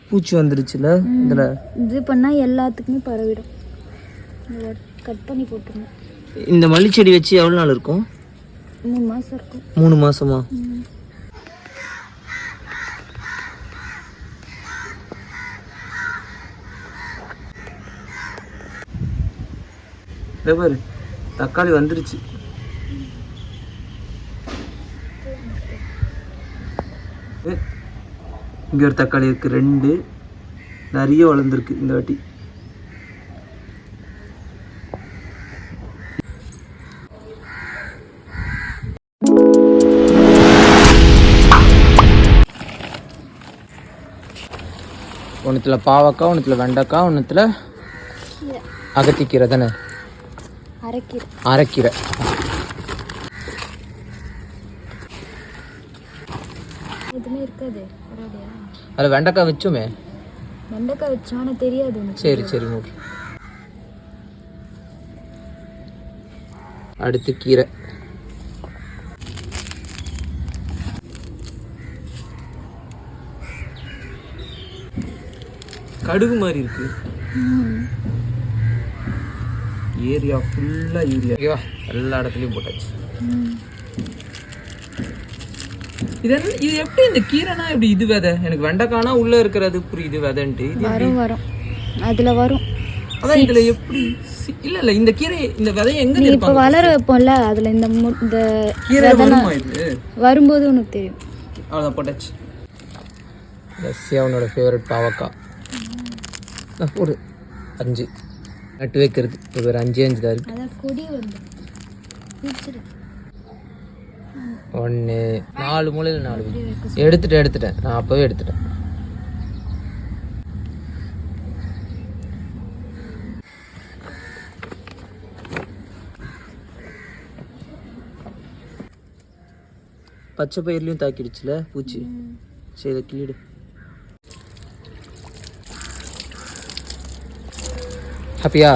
பூச்சி வந்துருச்சுல இதில். இது பண்ணால் எல்லாத்துக்குமே பரவிடும். கட் பண்ணி போட்டுருங்க. இந்த மல்லிச்செடி வச்சு எவ்வளோ நாள் இருக்கும்? 3 மாதம் இருக்கும். 3 மாதமா? பாரு தக்காளி வந்துருச்சு. இங்கே ஒரு தக்காளி இருக்குது, 2 நிறைய வளர்ந்துருக்கு இந்த வாட்டி. ஒன்றுத்தில் பாவக்காய், ஒன்றுத்தில் வெண்டைக்காய், ஒன்றுத்தில் அகத்திக்கீரை தானே? அரைக்கீரை. எதுவுமே இருக்காது. அதில் வெண்டைக்காய் வச்சோமே. வெண்டைக்காய் வச்சோன்னு தெரியாது. சரி சரி மூடி. அடுத்து கீரை. கடுகு மாதிரி இருக்கு. ஏரியா ஃபுல்லா யூரியா. ஓகேவா? எல்லா இடத்துலையும் போட்டாச்சு. இது எப்படி இந்த கீரைனா எப்படி இது விதை? எனக்கு வெண்டைக்கானா உள்ள இருக்கிறது புரியுது விதைன்ட்டு. வரும் அதுல வரும். அதான் இதுல எப்படி? இல்ல இந்த கீரை இந்த விதை எங்க இருக்கு? இப்ப வளர வைப்போம்ல, அதுல இந்த கீரை வருமா இது? வரும்போது உனக்கு தெரியும். அவ்வளோதான் போட்டாச்சு. ரஷ்யாவோட ஃபேவரட் பாவக்காய். போடு 5 நட்டு வைக்கிறது. இப்போ ஒரு 5 தான் இருக்கு. அதான் கொடி வந்து 1 4 மூலையில் 4 எடுத்துட்டேன். நான் அப்போவே எடுத்துட்டேன். பச்சை பயிர்லையும் தாக்கிடுச்சுல பூச்சி. சரி இதை கிளிடு. ஹாப்பியா?